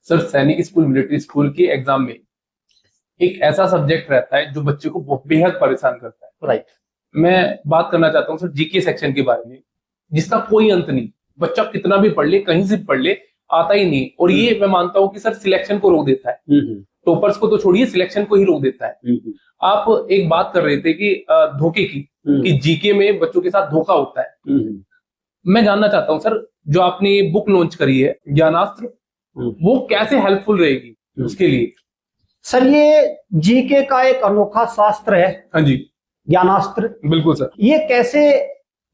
Sir सैनिक school, military school के exam में एक ऐसा सब्जेक्ट रहता है जो बच्चे को बेहद परेशान करता है। राइट। मैं बात करना चाहता हूँ सर जीके सेक्शन के बारे में, जिसका कोई अंत नहीं। बच्चा कितना भी पढ़ ले, कहीं से पढ़ ले, आता ही नहीं। और ये मैं मानता हूँ कि सर सिलेक्शन को रोक देता है। टॉपर्स को तो छोड़िए, सिलेक्शन को ही रोक देता है। आप एक बात कर रहे थे कि धोखे की, कि जीके में बच्चों के साथ धोखा होता है। मैं जानना चाहता हूँ सर, जो आपने ये बुक लॉन्च करी है ज्ञानास्त्र, वो कैसे हेल्पफुल रहेगी उसके लिए? सर ये जीके का एक अनोखा शास्त्र है। हाँ जी, ज्ञानास्त्र। बिल्कुल सर। ये कैसे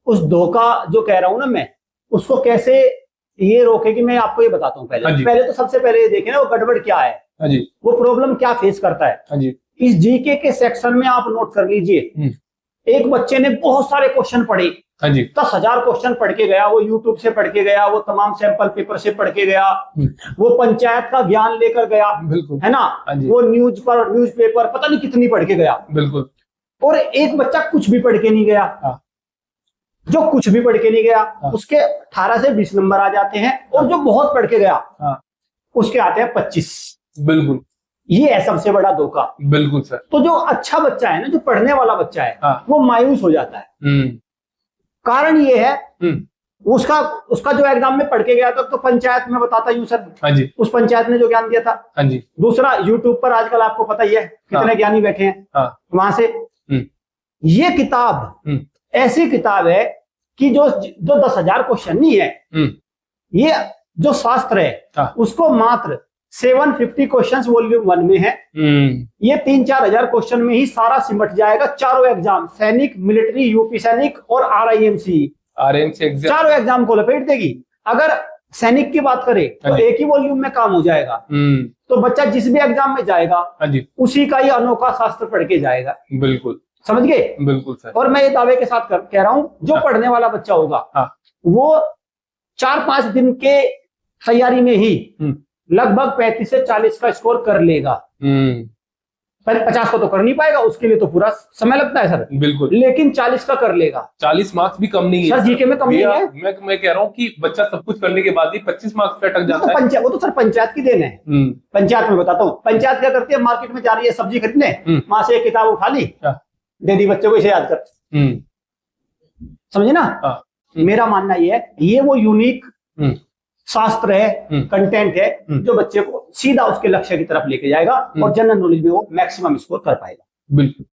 उस धोखा जो कह रहा हूं ना मैं, उसको कैसे ये रोकेगी, मैं आपको ये बताता हूँ। पहले तो सबसे पहले ये देखें ना वो गड़बड़ क्या है। हाँ जी। वो प्रॉब्लम क्या फेस करता है। हाँ जी। इस जीके के सेक्शन में आप नोट कर लीजिए, एक बच्चे ने बहुत सारे क्वेश्चन पढ़े। हाँ जी। 10,000 क्वेश्चन पढ़ के गया, वो यूट्यूब से पढ़ के गया, वो तमाम सैंपल पेपर से पढ़ के गया, वो पंचायत का ज्ञान लेकर गया, बिल्कुल है ना। वो न्यूज पेपर पता नहीं कितनी पढ़ के गया। बिल्कुल। और एक बच्चा कुछ भी पढ़ के नहीं गया। जो कुछ भी पढ़ के नहीं गया उसके 18 से 20 नंबर आ जाते हैं, और जो बहुत पढ़ के गया उसके आते हैं 25। बिल्कुल। ये है सबसे बड़ा धोखा। बिल्कुल सर। तो जो अच्छा बच्चा है ना, जो पढ़ने वाला बच्चा है, वो मायूस हो जाता है। कारण ये है उसका जो एग्जाम में पढ़ के गया था, तो पंचायत में बताता यूं सर। हाँ जी। उस पंचायत ने जो ज्ञान दिया था। हाँ जी। दूसरा यूट्यूब पर आजकल आपको पता ही है कितने ज्ञानी बैठे हैं। वहां से ये किताब ऐसी किताब है कि जो 10,000 क्वेश्चन नहीं है, ये जो शास्त्र है उसको मात्र 750 क्वेश्चंस वॉल्यूम 1 में है। ये 3-4 हजार क्वेश्चन में ही सारा सिमट जाएगा। चारों एग्जाम, सैनिक, मिलिट्री, यूपी सैनिक और आरआईएमसी एग्जाम, चारों एग्जाम को लपेट देगी। अगर सैनिक की बात करें तो एक ही वॉल्यूम में काम हो जाएगा। तो बच्चा जिस भी एग्जाम में जाएगा उसी का ही अनोखा शास्त्र पढ़ के जाएगा। बिल्कुल, समझ गए? बिल्कुल सर। और मैं ये दावे के साथ कह रहा हूं, जो पढ़ने वाला बच्चा होगा वो 4-5 दिन के तैयारी में ही लगभग 35 से 40 का स्कोर कर लेगा। 50 को तो कर नहीं पाएगा, उसके लिए तो पूरा समय लगता है सर। बिल्कुल। लेकिन 40 का कर लेगा। 40 मार्क्स भी कम नहीं है सर, जीके में कम नहीं है। मैं कह रहा हूं कि बच्चा सब कुछ करने के बाद भी 25 मार्क्स पे अटक जाता है। वो तो सर पंचायत की देन है। पंचायत में बताता हूँ, पंचायत क्या करती है, मार्केट में जा रही है सब्जी खरीदने, वहां से एक किताब उठा ली, दे दी बच्चों को, इसे याद कर। समझे ना। मेरा मानना ये है, ये वो यूनिक शास्त्र है, कंटेंट है, जो बच्चे को सीधा उसके लक्ष्य की तरफ लेके जाएगा और जनरल नॉलेज में वो मैक्सिमम स्कोर कर पाएगा। बिल्कुल।